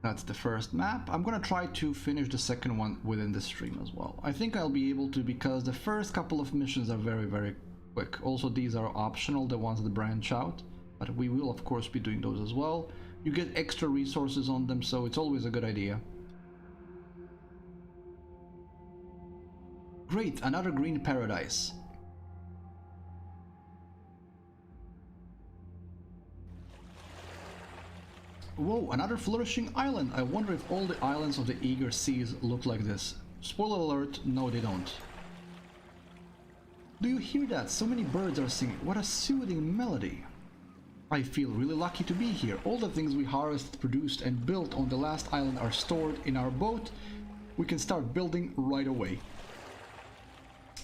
That's the first map. I'm gonna try to finish the second one within the stream as well. I think I'll be able to, because the first couple of missions are very, very quick. Also, these are optional, the ones that branch out, but we will of course be doing those as well. You get extra resources on them, so it's always a good idea. Great, another green paradise. Whoa, another flourishing island. I wonder if all the islands of the Eager Seas look like this. Spoiler alert, no they don't. Do you hear that? So many birds are singing. What a soothing melody. I feel really lucky to be here. All the things we harvested, produced and built on the last island are stored in our boat. We can start building right away.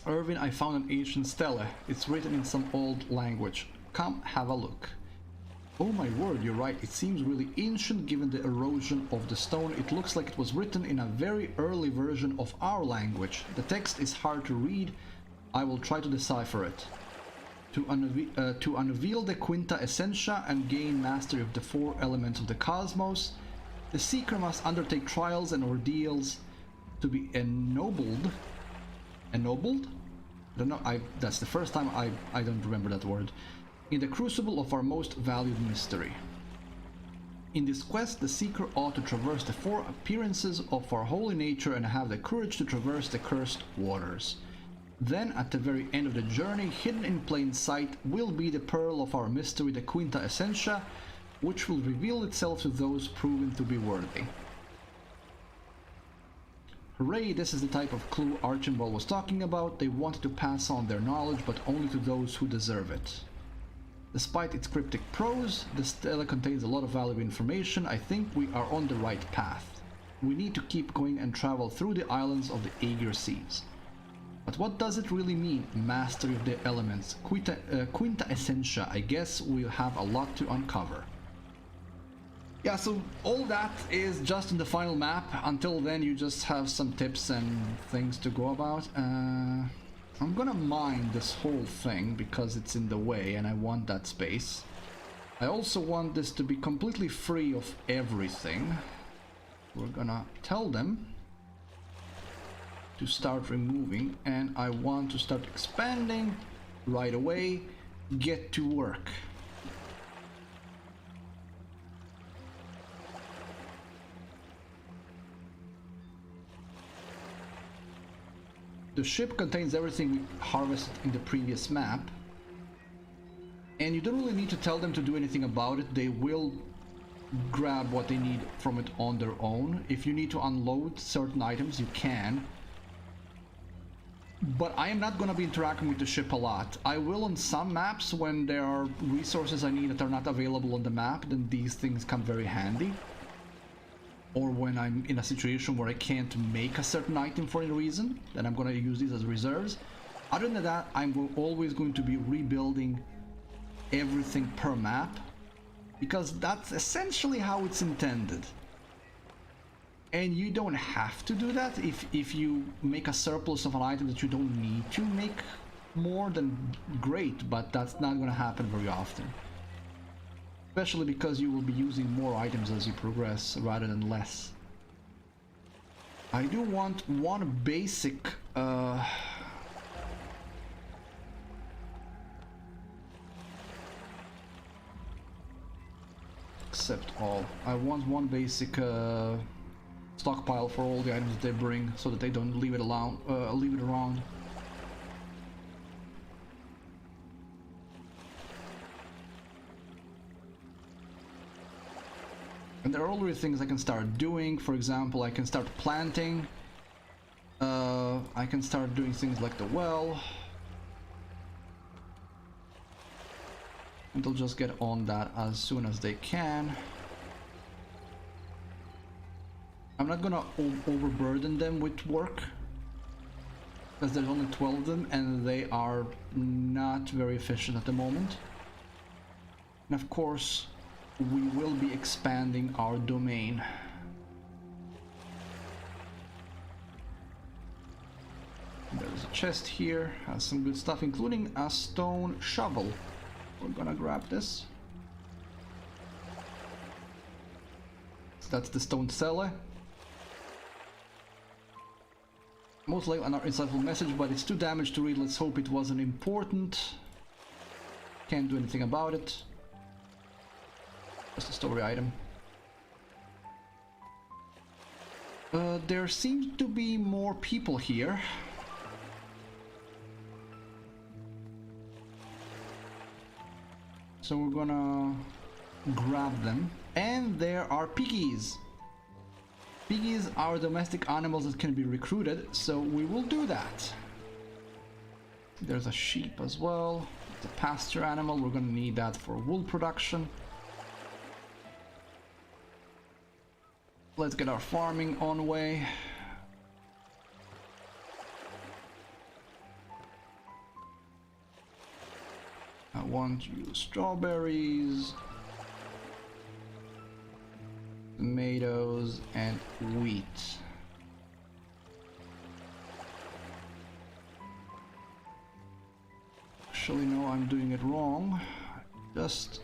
Irvin, I found an ancient stele. It's written in some old language. Come have a look. Oh my word, you're right. It seems really ancient given the erosion of the stone. It looks like it was written in a very early version of our language. The text is hard to read. I will try to decipher it. To unveil the Quinta Essentia and gain mastery of the 4 elements of the cosmos, the seeker must undertake trials and ordeals to be ennobled. Ennobled? I don't know. That's the first time I don't remember that word. In the crucible of our most valued mystery. In this quest, the seeker ought to traverse the 4 appearances of our holy nature and have the courage to traverse the cursed waters. Then, at the very end of the journey, hidden in plain sight, will be the pearl of our mystery, the Quinta Essentia, which will reveal itself to those proven to be worthy. Hooray, this is the type of clue Archibald was talking about. They wanted to pass on their knowledge, but only to those who deserve it. Despite its cryptic prose, the stele contains a lot of valuable information. I think we are on the right path. We need to keep going and travel through the islands of the Aegir Seas. But what does it really mean, mastery of the elements? Quinta Essentia, I guess we'll have a lot to uncover. Yeah, so all that is just in the final map. Until then, you just have some tips and things to go about. I'm gonna mine this whole thing because it's in the way and I want that space. I also want this to be completely free of everything. We're gonna tell them to start removing, and I want to start expanding right away. Get to work. The ship contains everything we harvested in the previous map, and you don't really need to tell them to do anything about it. They will grab what they need from it on their own. If you need to unload certain items, you can. But I am not going to be interacting with the ship a lot. I will on some maps when there are resources I need that are not available on the map, then these things come very handy. Or when I'm in a situation where I can't make a certain item for any reason, then I'm going to use these as reserves. Other than that, I'm always going to be rebuilding everything per map, because that's essentially how it's intended. And you don't have to do that. If you make a surplus of an item that you don't need to make more, then great, but that's not going to happen very often. Especially because you will be using more items as you progress rather than less. I do want one basic accept all. I want one basic stockpile for all the items that they bring, so that they don't leave it alone, leave it around. And there are already things I can start doing. For example, I can start planting. I can start doing things like the well. And they'll just get on that as soon as they can. I'm not gonna overburden them with work, because there's only 12 of them and they are not very efficient at the moment. And of course, we will be expanding our domain. There's a chest here, has some good stuff, including a stone shovel. We're gonna grab this. That's the stone cell. Most likely an insightful message, but it's too damaged to read. Let's hope it wasn't important. Can't do anything about it. Just a story item. There seems to be more people here. So we're gonna grab them. And there are piggies. Piggies are domestic animals that can be recruited, so we will do that. There's a sheep as well. It's a pasture animal. We're gonna need that for wool production. Let's get our farming on way. I want you strawberries, tomatoes, and wheat. Actually, no, I'm doing it wrong. Just...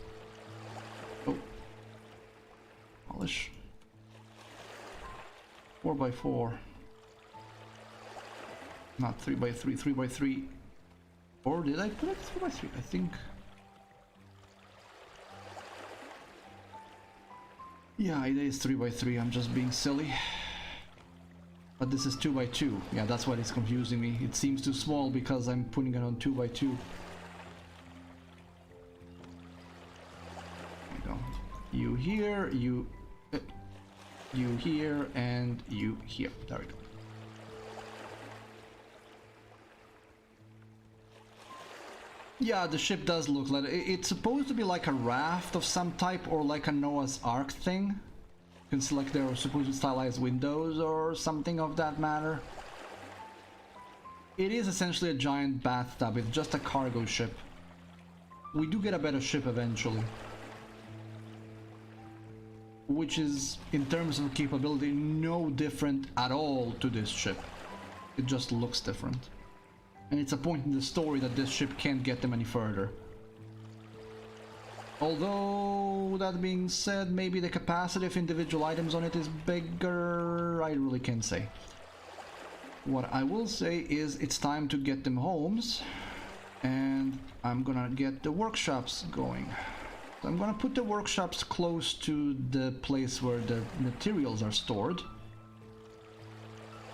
oh. Polish. 4x4. Not 3x3, 3x3. Or did I put it 3x3? I think... yeah, it is 3x3, I'm just being silly. But this is 2x2. Yeah, that's what is confusing me. It seems too small because I'm putting it on 2x2. There you go. You here, you here, and you here. There we go. Yeah, the ship does look like it's supposed to be like a raft of some type, or like a Noah's Ark thing. You can select their supposed stylized windows or something of that matter. It is essentially a giant bathtub. It's just a cargo ship. We do get a better ship eventually, which is, in terms of capability, no different at all to this ship. It just looks different. And it's a point in the story that this ship can't get them any further. Although, that being said, maybe the capacity of individual items on it is bigger. I really can't say. What I will say is it's time to get them homes. And I'm gonna get the workshops going. So I'm gonna put the workshops close to the place where the materials are stored.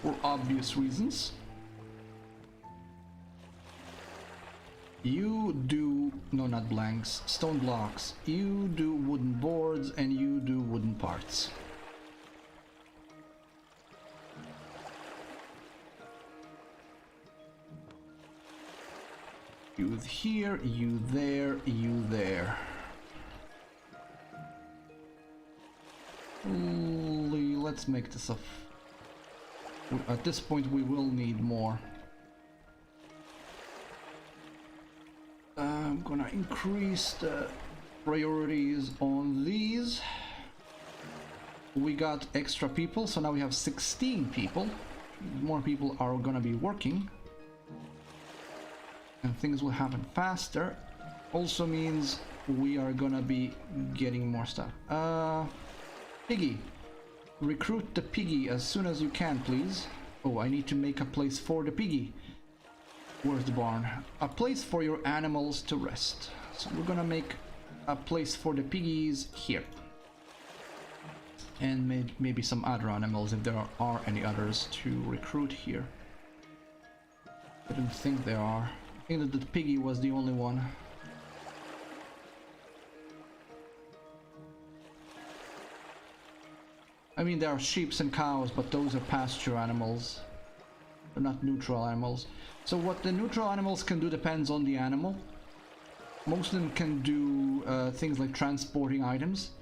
For obvious reasons. You do, no, not blanks, stone blocks. You do wooden boards and you do wooden parts. You here, you there, you there. Let's make this a... at this point we will need more. I'm gonna increase the priorities on these. We got extra people, so now we have 16 people. More people are gonna be working. And things will happen faster. Also means we are gonna be getting more stuff. Piggy. Recruit the piggy as soon as you can, please. Oh, I need to make a place for the piggy. Where's the barn? A place for your animals to rest. So we're gonna make a place for the piggies here. And maybe some other animals if there are any others to recruit here. I don't think there are. I think that the piggy was the only one. I mean, there are sheep and cows, but those are pasture animals. They're not neutral animals. So what the neutral animals can do depends on the animal. Most of them can do things like transporting items.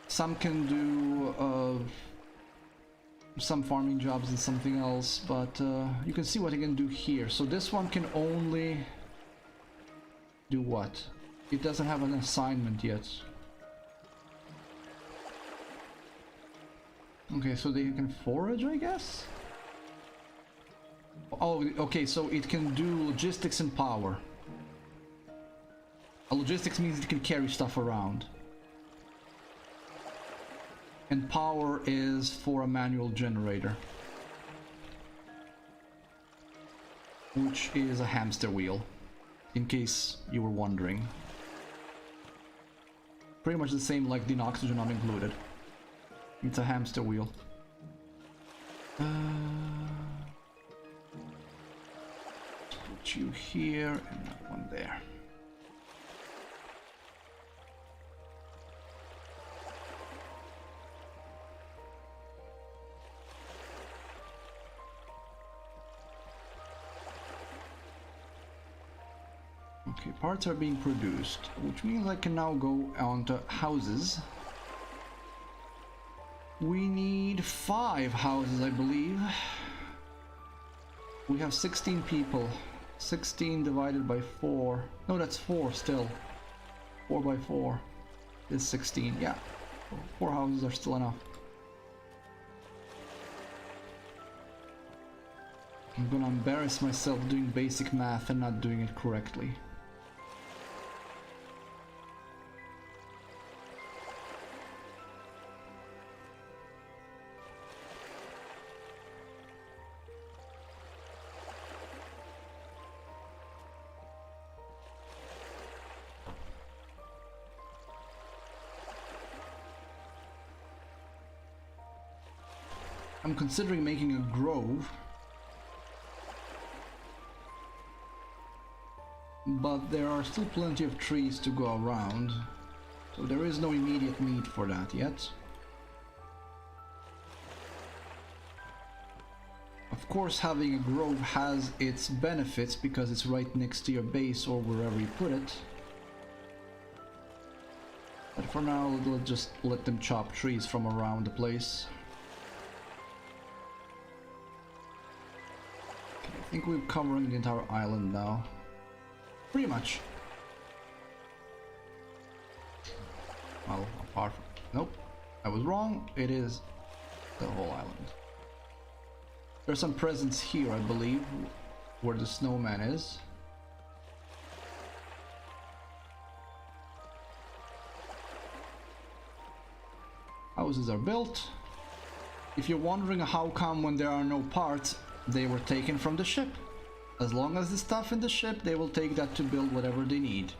Some can do some farming jobs and something else, but you can see what it can do here. So this one can only do what? It doesn't have an assignment yet. Okay, so they can forage, I guess? Oh, okay, so it can do logistics and power. Logistics means it can carry stuff around. And power is for a manual generator, which is a hamster wheel, in case you were wondering. Pretty much the same like the oxygen not included. It's a hamster wheel. Put you here and that one there. Okay, parts are being produced, which means I can now go on to houses. We need 5 houses, I believe. We have 16 people. 16 divided by 4. No, that's 4 still. 4 by 4 is 16. Yeah, 4 houses are still enough. I'm gonna embarrass myself doing basic math and not doing it correctly. I'm considering making a grove, but there are still plenty of trees to go around, so there is no immediate need for that yet. Of course, having a grove has its benefits because it's right next to your base or wherever you put it. But for now, let's just let them chop trees from around the place. I think we're covering the entire island now. Pretty much. Well, apart from... Nope, I was wrong. It is the whole island. There's some presents here, I believe, where the snowman is. Houses are built. If you're wondering how come when there are no parts, they were taken from the ship. As long as the stuff in the ship, they will take that to build whatever they need.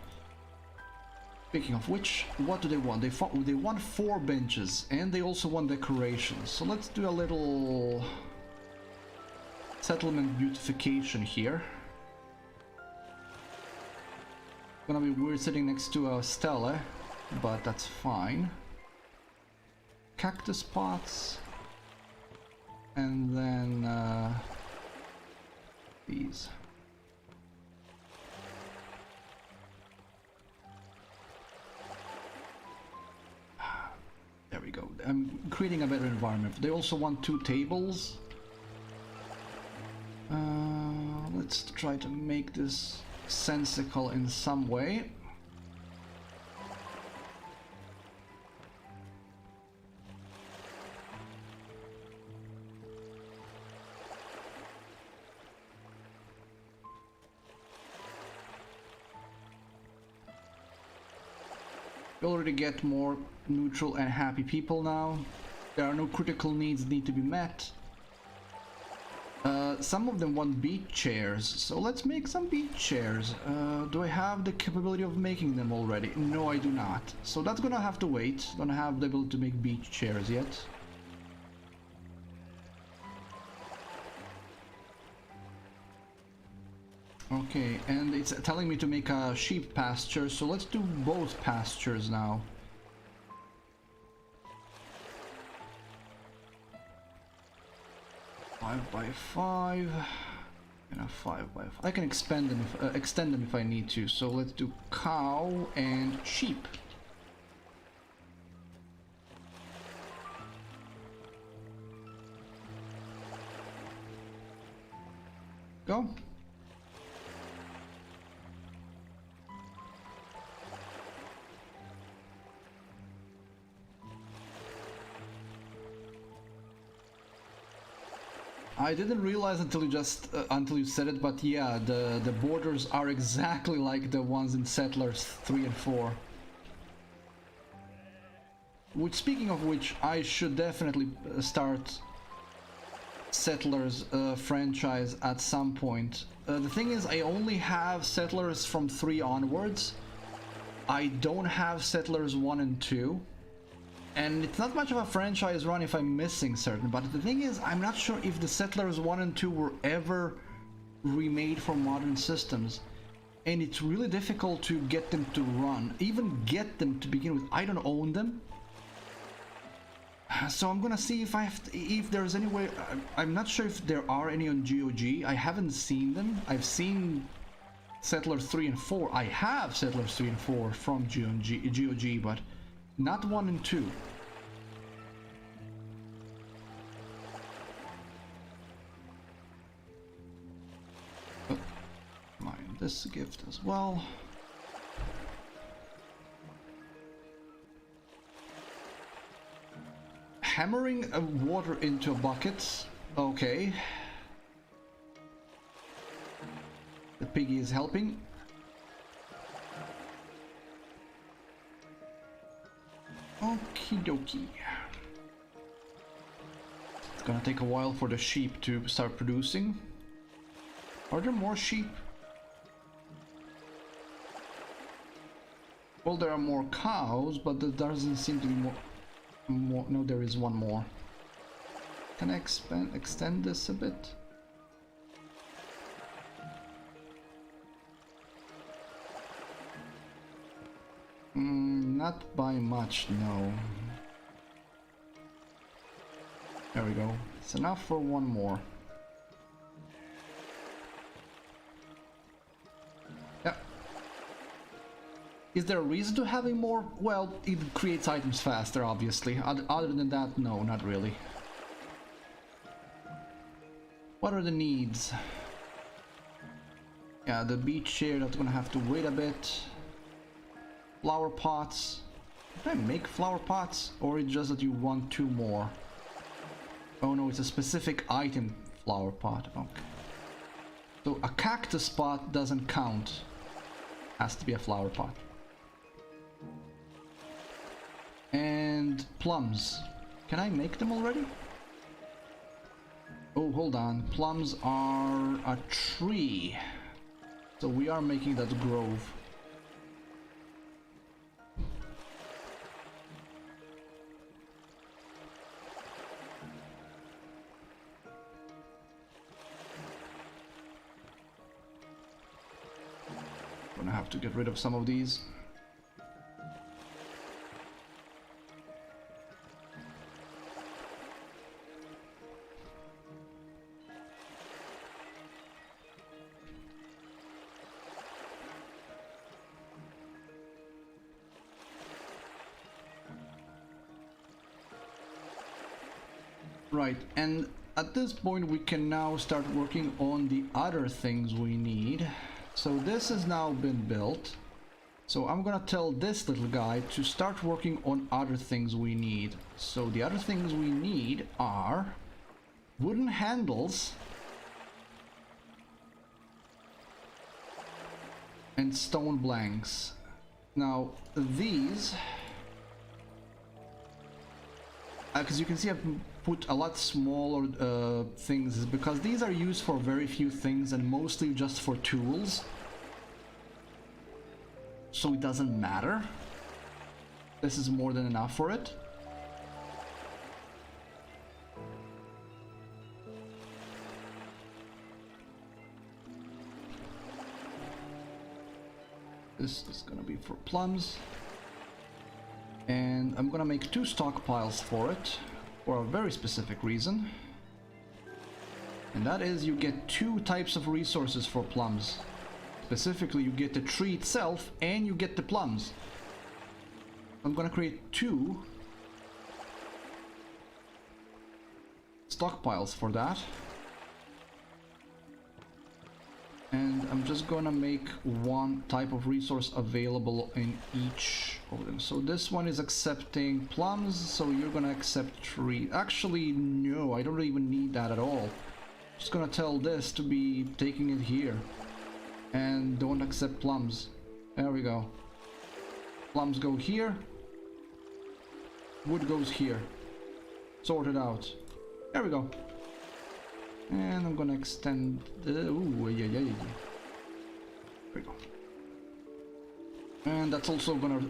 Speaking of which, what do they want? They want 4 benches, and they also want decorations. So let's do a little settlement beautification here. Gonna be weird sitting next to a stele, but that's fine. Cactus pots. And then these. There we go. I'm creating a better environment. They also want 2 tables. Let's try to make this sensical in some way. We already get more neutral and happy people now. There are no critical needs need to be met. Some of them want beach chairs, so let's make some beach chairs. Do I have the capability of making them already? No, I do not. So that's gonna have to wait. Don't have the ability to make beach chairs yet. Okay, and it's telling me to make a sheep pasture, so let's do both pastures now. Five by 5 and a 5 by 5. I can extend them if I need to. So let's do cow and sheep. Go. I didn't realize until you said it, but yeah, the borders are exactly like the ones in Settlers 3 and 4. Which, speaking of which, I should definitely start Settlers franchise at some point. The thing is, I only have Settlers from 3 onwards. I don't have Settlers 1 and 2. And it's not much of a franchise run if I'm missing certain, but the thing is, I'm not sure if the Settlers 1 and 2 were ever remade for modern systems. And it's really difficult to get them to run, even get them to begin with. I don't own them. So I'm gonna see if there's any way. I'm not sure if there are any on GOG. I haven't seen them. I've seen Settlers 3 and 4. I have Settlers 3 and 4 from GOG, but not 1 and 2. But mind this gift as well. Hammering water into a bucket. Okay. The piggy is helping. Okie dokie. It's gonna take a while for the sheep to start producing. Are there more sheep? Well, there are more cows, but there doesn't seem to be more. No, there is one more. Can I extend this a bit? Not by much, no. There we go. It's enough for one more. Yeah. Is there a reason to having more? Well, it creates items faster, obviously. Other than that, no, not really. What are the needs? Yeah, the beach chair, that's gonna have to wait a bit. Flower pots. Can I make flower pots? Or it's just that you want 2 more? Oh no, it's a specific item flower pot. Okay. So a cactus pot doesn't count. Has to be a flower pot. And plums. Can I make them already? Oh, hold on. Plums are a tree. So we are making that grove. Gonna have to get rid of some of these. Right, and at this point we can now start working on the other things we need. So this has now been built. So I'm gonna tell this little guy to start working on other things we need. So the other things we need are wooden handles and stone blanks. Now these, as you can see, I've put a lot smaller things because these are used for very few things and mostly just for tools. So it doesn't matter. This is more than enough for it. This is gonna be for plums. And I'm gonna make 2 stockpiles for it. For a very specific reason. And that is you get 2 types of resources for plums. Specifically, you get the tree itself and you get the plums. I'm gonna create 2 stockpiles for that. And I'm just gonna make 1 type of resource available in each of them. So this one is accepting plums, so you're gonna accept tree. Actually, no, I don't even need that at all. Just gonna tell this to be taking it here. And don't accept plums. There we go. Plums go here. Wood goes here. Sorted out. There we go. And I'm gonna extend the... Ooh, yeah. There we go. And that's also gonna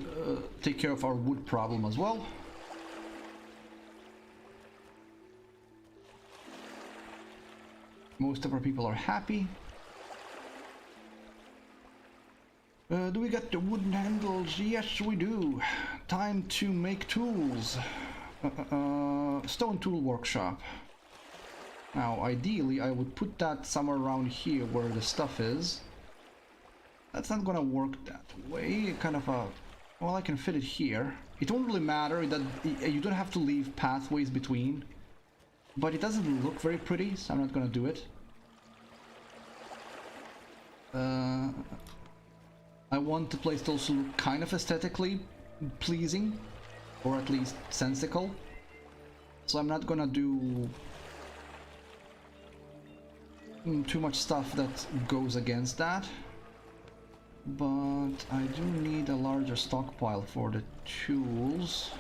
take care of our wood problem as well. Most of our people are happy. Do we get the wooden handles? Yes, we do. Time to make tools. Stone tool workshop. Now, ideally, I would put that somewhere around here where the stuff is. That's not gonna work that way. Kind of a... Well, I can fit it here. It won't really matter that you don't have to leave pathways between. But it doesn't look very pretty, so I'm not gonna do it. I want the place to also look kind of aesthetically pleasing, or at least sensical. So I'm not gonna do too much stuff that goes against that. But I do need a larger stockpile for the tools.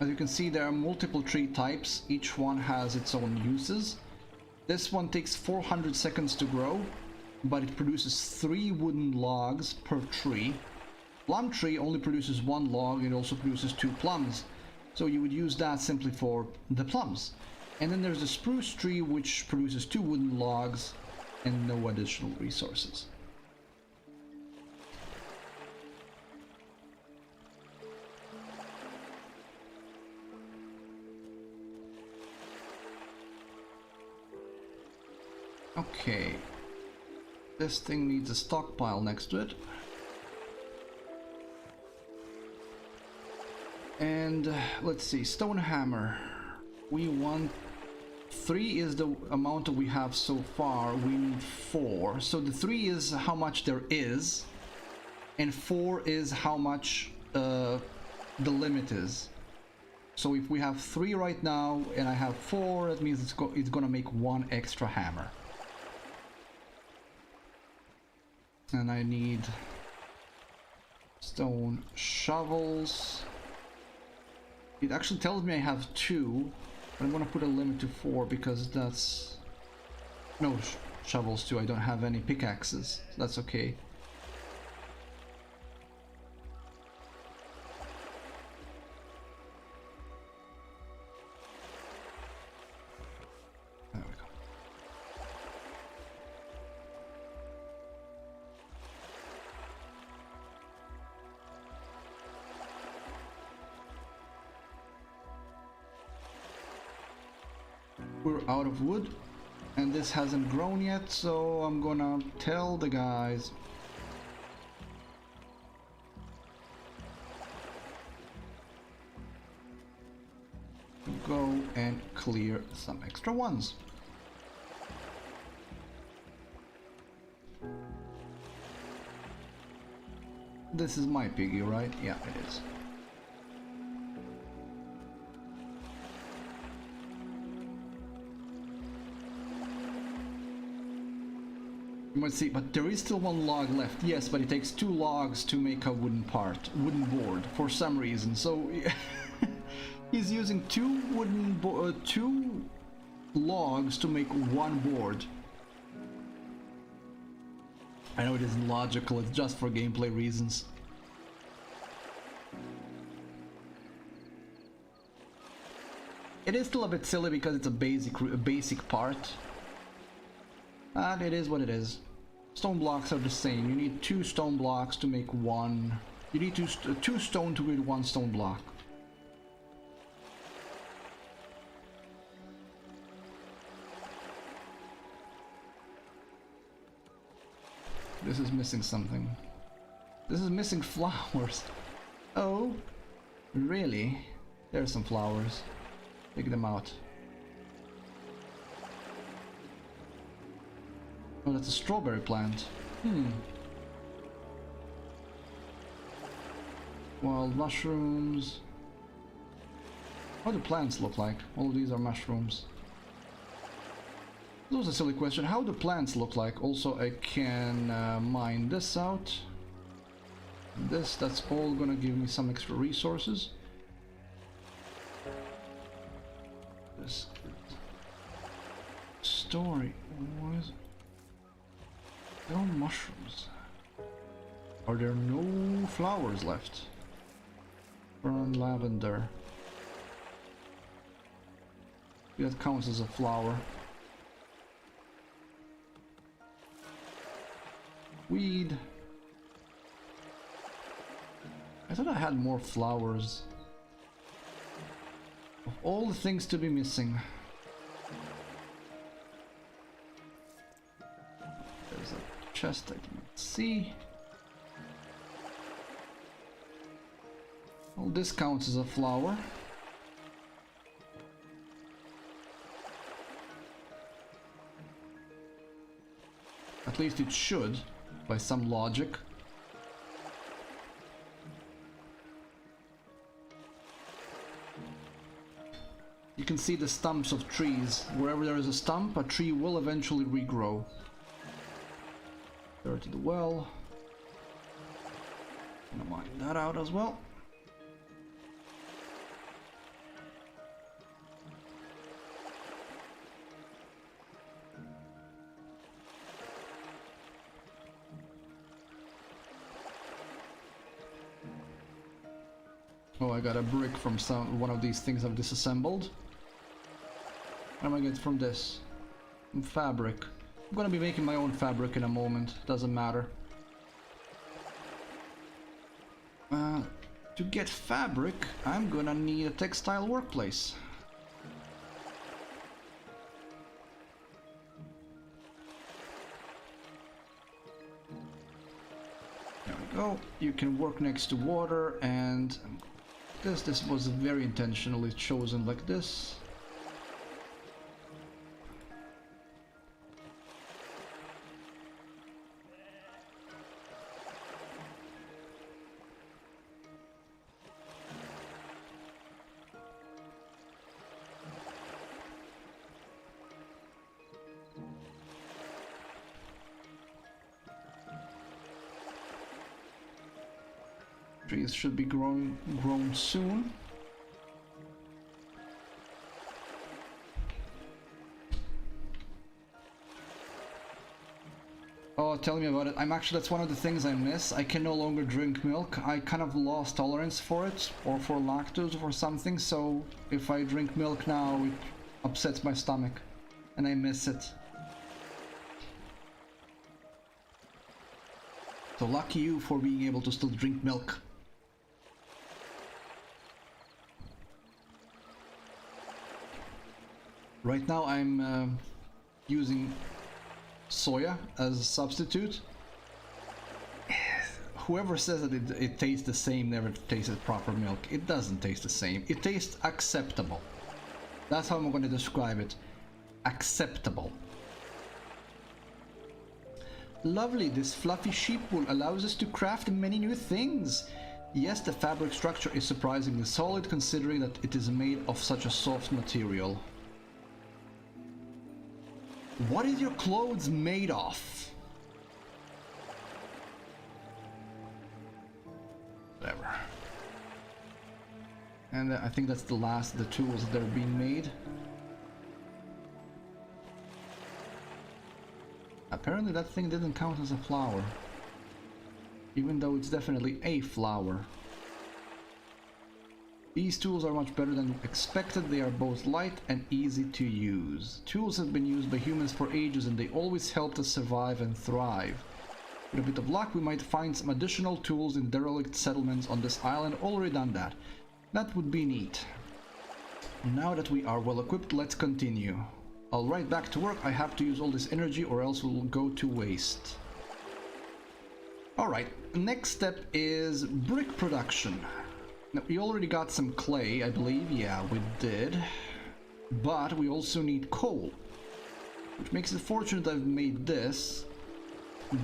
As you can see, there are multiple tree types. Each one has its own uses. This one takes 400 seconds to grow, but it produces 3 wooden logs per tree. Plum tree only produces 1 log. It also produces 2 plums. So you would use that simply for the plums. And then there's the spruce tree, which produces 2 wooden logs and no additional resources. Okay, this thing needs a stockpile next to it. And let's see, stone hammer. We want 3 is the amount that we have so far. We need 4. So the 3 is how much there is, and 4 is how much the limit is. So if we have 3 right now and I have 4, that means it's gonna make 1 extra hammer. And I need stone shovels. It actually tells me I have 2, but I'm gonna put a limit to 4 because that's... No, shovels too. I don't have any pickaxes. So that's okay. There we go. We're out of wood, and this hasn't grown yet, so I'm gonna tell the guys to go and clear some extra ones. This is my piggy, right? Yeah, it is. You might see, but there is still 1 log left. Yes, but it takes 2 logs to make a wooden board for some reason. So he's using 2 logs to make 1 board. I know it isn't logical. It's just for gameplay reasons. It is still a bit silly because it's a basic part. And it is what it is. Stone blocks are the same. You need 2 stone blocks to make 1. You need 2 stone to build 1 stone block. This is missing something. This is missing flowers. Oh, really? There's some flowers. Take them out. Oh, that's a strawberry plant. Wild mushrooms. How do plants look like? All of these are mushrooms. That was a silly question. How do plants look like? Also, I can mine this out. That's all gonna give me some extra resources. This story. What is it? They're all mushrooms. Are there no flowers left? Burn lavender. That counts as a flower. Weed. I thought I had more flowers. Of all the things to be missing. There's a chest I can see. Well, this counts as a flower. At least it should, by some logic. You can see the stumps of trees. Wherever there is a stump, a tree will eventually regrow. There to the well. I'm gonna mine that out as well. Oh, I got a brick from one of these things I've disassembled. What am I getting from this? Fabric. I'm gonna be making my own fabric in a moment. Doesn't matter. To get fabric, I'm gonna need a textile workplace. There we go. You can work next to water, and this was very intentionally chosen like this. Trees should be grown soon. Oh, tell me about it. That's one of the things I miss. I can no longer drink milk. I kind of lost tolerance for it, or for lactose or something, so if I drink milk now, it upsets my stomach, and I miss it. So lucky you for being able to still drink milk. Right now I'm using soya as a substitute. Whoever says that it tastes the same never tasted proper milk. It doesn't taste the same. It tastes acceptable. That's how I'm going to describe it. Acceptable. Lovely, this fluffy sheep wool allows us to craft many new things. Yes, the fabric structure is surprisingly solid considering that it is made of such a soft material. What is your clothes made of? Whatever. And I think that's the last of the tools that are being made. Apparently that thing didn't count as a flower. Even though it's definitely a flower. These tools are much better than expected. They are both light and easy to use. Tools have been used by humans for ages and they always helped us survive and thrive. With a bit of luck we might find some additional tools in derelict settlements on this island. Already done that. That would be neat. Now that we are well equipped, let's continue. I'll right back to work. I have to use all this energy or else it will go to waste. Alright, next step is brick production. Now, we already got some clay, I believe. Yeah, we did. But we also need coal. Which makes it fortunate I've made this,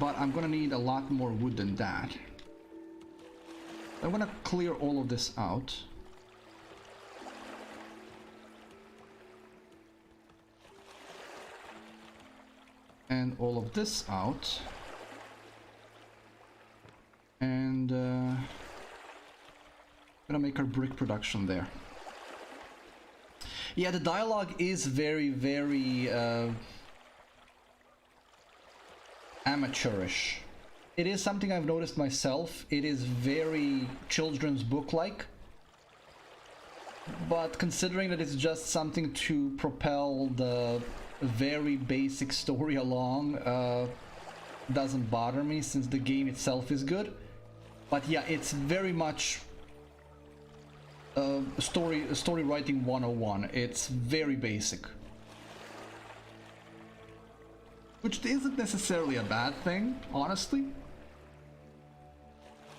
but I'm gonna need a lot more wood than that. I'm gonna clear all of this out. And all of this out. And gonna make our brick production there. Yeah, the dialogue is very, very amateurish. It is something I've noticed myself. It is very children's book-like. But considering that it's just something to propel the very basic story along, doesn't bother me since the game itself is good. But yeah, it's very much story writing 101. It's very basic. Which isn't necessarily a bad thing, honestly.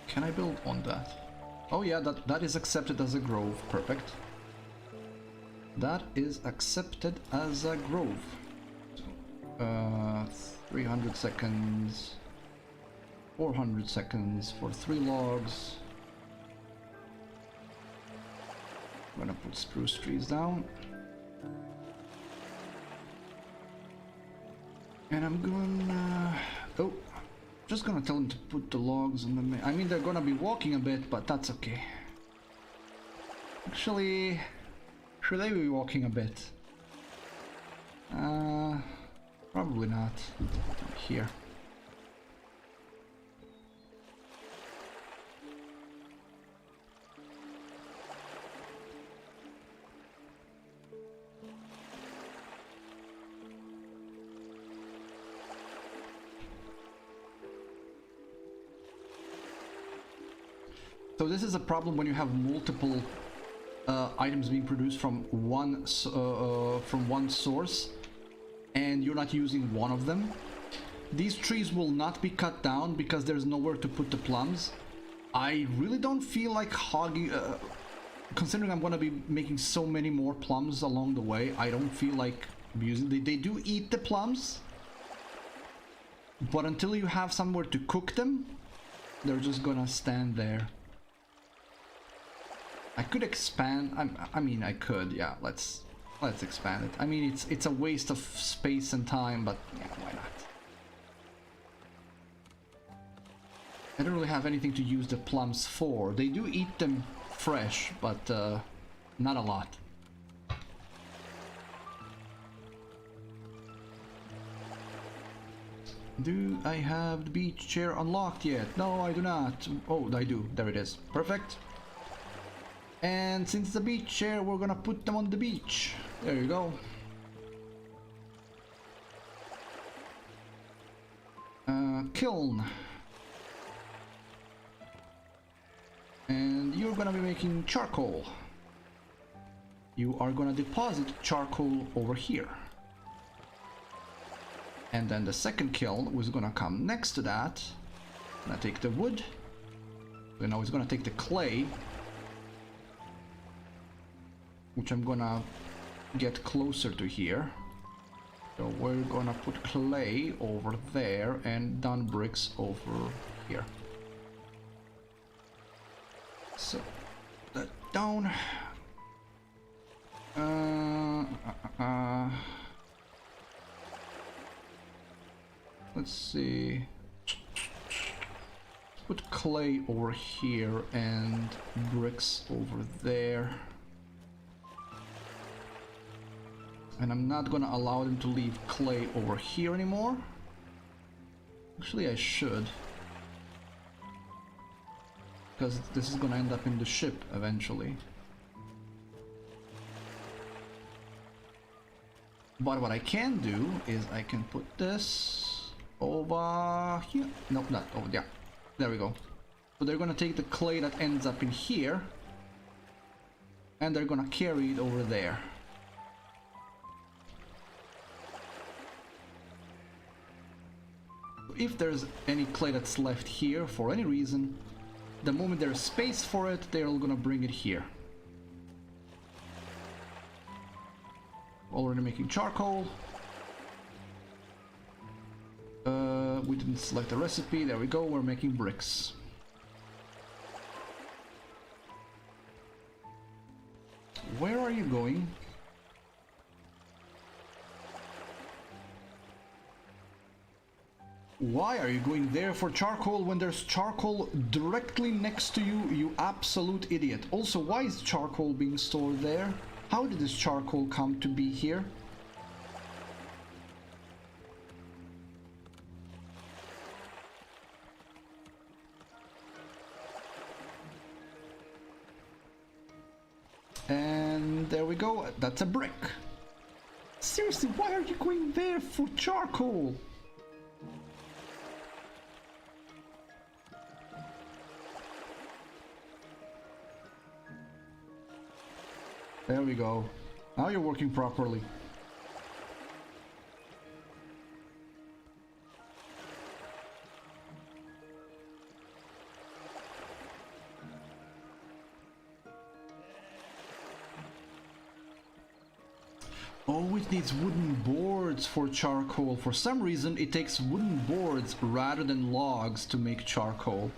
Can I build on that? Oh yeah, that is accepted as a grove. Perfect. That is accepted as a grove. So, 300 seconds. 400 seconds for 3 logs. I'm gonna put spruce trees down. And I'm gonna... oh, just gonna tell them to put the logs on the... I mean, they're gonna be walking a bit, but that's okay. Actually, should they be walking a bit? Probably not. Here. So this is a problem when you have multiple items being produced from one source, and you're not using one of them. These trees will not be cut down because there's nowhere to put the plums. I really don't feel like hogging, considering I'm gonna be making so many more plums along the way. I don't feel like using. They do eat the plums, but until you have somewhere to cook them, they're just gonna stand there. I could expand. I mean, I could. Yeah, let's expand it. I mean, it's a waste of space and time, but yeah, why not? I don't really have anything to use the plums for. They do eat them fresh, but not a lot. Do I have the beach chair unlocked yet? No, I do not. Oh, I do. There it is. Perfect. And since the beach chair, we're gonna put them on the beach. There you go. Kiln. And you're gonna be making charcoal. You are gonna deposit charcoal over here. And then the second kiln was gonna come next to that. Gonna take the wood. Then now it's gonna take the clay, which I'm gonna get closer to here. So we're gonna put clay over there and done bricks over here. So that down. Let's see. Put clay over here and bricks over there. And I'm not gonna allow them to leave clay over here anymore. Actually, I should. Because this is gonna end up in the ship eventually. But what I can do is I can put this over here. Nope, not over. Yeah, there we go. So they're gonna take the clay that ends up in here, and they're gonna carry it over there. If there's any clay that's left here for any reason, the moment there's space for it, they're gonna bring it here. Already making charcoal. We didn't select the recipe. There we go. We're making bricks. Where are you going? Why are you going there for charcoal when there's charcoal directly next to you, you absolute idiot? Also, why is charcoal being stored there? How did this charcoal come to be here? And there we go, that's a brick. Seriously, why are you going there for charcoal? There we go. Now you're working properly. Oh, it needs wooden boards for charcoal. For some reason, it takes wooden boards rather than logs to make charcoal.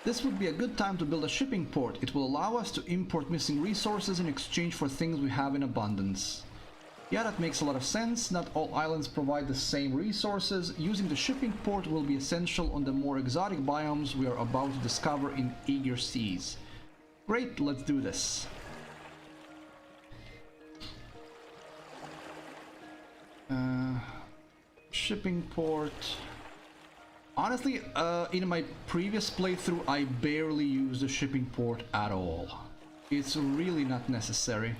This would be a good time to build a shipping port. It will allow us to import missing resources in exchange for things we have in abundance. Yeah, that makes a lot of sense. Not all islands provide the same resources. Using the shipping port will be essential on the more exotic biomes we are about to discover in eager seas. Great, let's do this. Shipping port. Honestly, in my previous playthrough, I barely used the shipping port at all. It's really not necessary.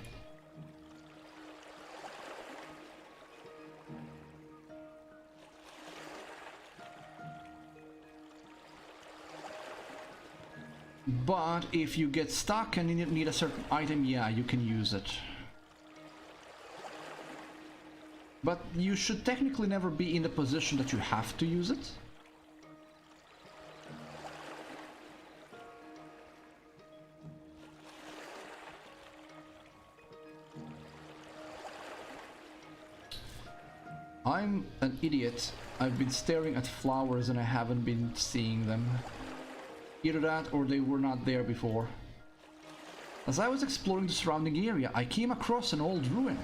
But if you get stuck and you need a certain item, yeah, you can use it. But you should technically never be in the position that you have to use it. I'm an idiot. I've been staring at flowers and I haven't been seeing them. Either that or they were not there before. As I was exploring the surrounding area, I came across an old ruin.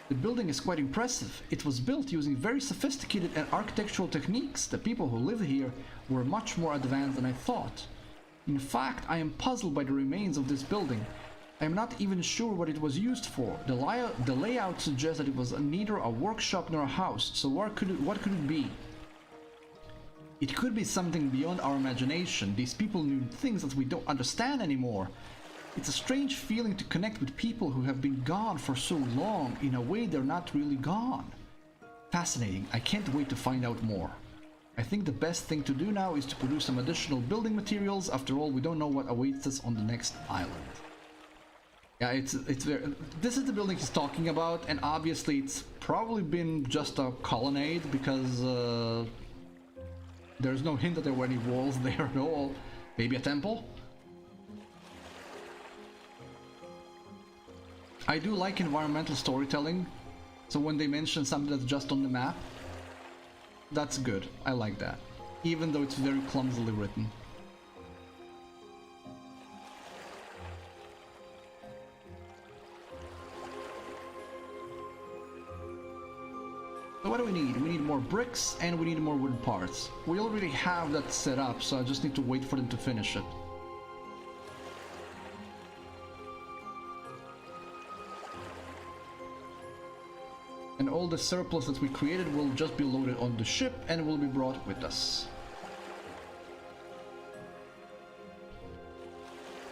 The building is quite impressive. It was built using very sophisticated and architectural techniques. The people who live here were much more advanced than I thought. In fact, I am puzzled by the remains of this building. I am not even sure what it was used for. The layout suggests that it was neither a workshop nor a house, so what could it be? It could be something beyond our imagination. These people knew things that we don't understand anymore. It's a strange feeling to connect with people who have been gone for so long. In a way, they're not really gone. Fascinating. I can't wait to find out more. I think the best thing to do now is to produce some additional building materials. After all, we don't know what awaits us on the next island. Yeah, it's very... This is the building he's talking about, and obviously it's probably been just a colonnade because there's no hint that there were any walls there at all. Maybe a temple? I do like environmental storytelling, so when they mention something that's just on the map, that's good. I like that, even though it's very clumsily written. So what do we need? We need more bricks and we need more wooden parts. We already have that set up, so I just need to wait for them to finish it. And all the surplus that we created will just be loaded on the ship and will be brought with us.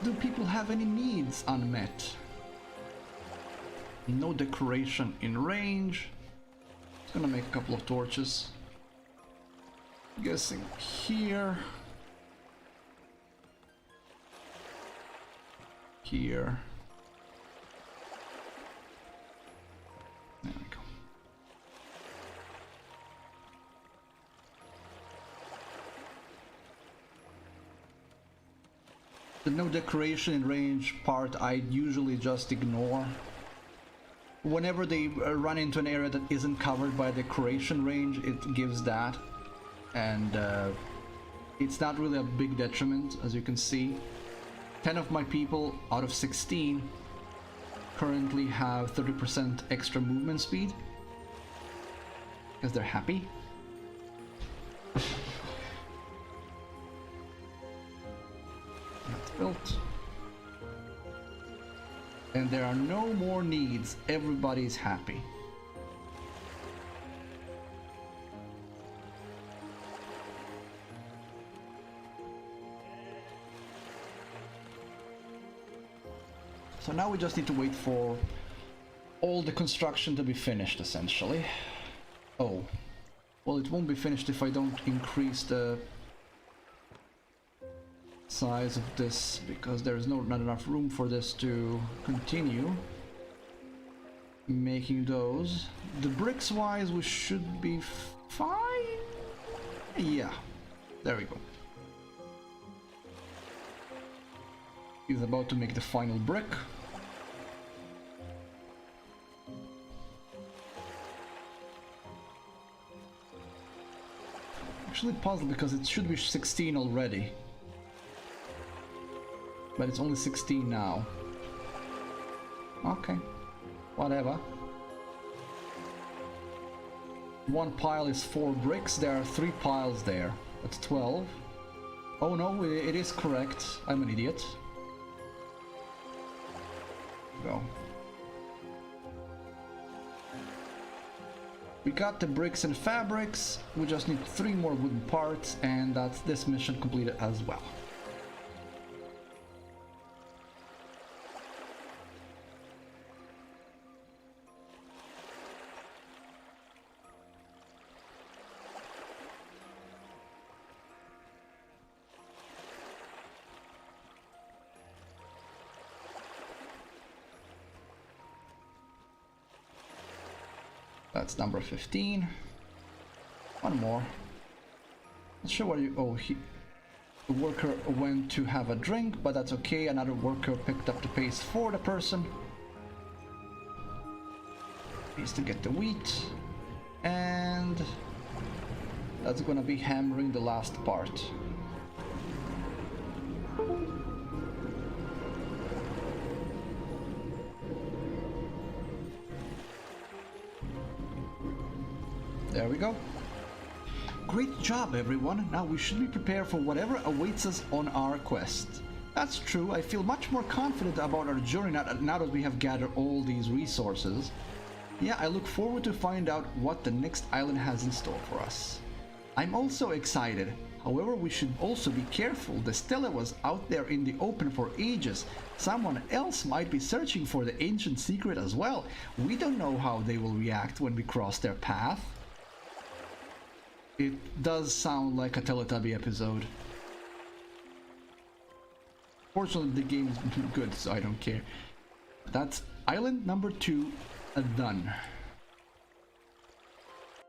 Do people have any needs unmet? No decoration in range. Gonna make a couple of torches. Guessing here. Here. There we go. The no decoration in range part I usually just ignore. Whenever they run into an area that isn't covered by decoration range, it gives that. And it's not really a big detriment, as you can see. 10 of my people out of 16 currently have 30% extra movement speed. Because they're happy. That's built. And there are no more needs. Everybody's happy. So now we just need to wait for all the construction to be finished, essentially. Oh. Well, it won't be finished if I don't increase the size of this, because there's not enough room for this to continue making those. The bricks wise we should be fine. Yeah, there we go. He's about to make the final brick. Actually puzzled because it should be 16 already. But it's only 16 now. Okay. Whatever. One pile is 4 bricks. There are 3 piles there. That's 12. Oh no, it is correct. I'm an idiot. Go. We got the bricks and fabrics. We just need 3 more wooden parts, and that's this mission completed as well. That's number 15. One more. Not sure what you... Oh, the worker went to have a drink, but that's okay. Another worker picked up the paste for the person. Needs to get the wheat. And that's gonna be hammering the last part. There we go. Great job, everyone. Now we should be prepared for whatever awaits us on our quest. That's true. I feel much more confident about our journey now that we have gathered all these resources. Yeah, I look forward to find out what the next island has in store for us. I'm also excited. However, we should also be careful. The Stella was out there in the open for ages. Someone else might be searching for the ancient secret as well. We don't know how they will react when we cross their path. It does sound like a Teletubby episode. Fortunately, the game is good, so I don't care. That's island number 2 done.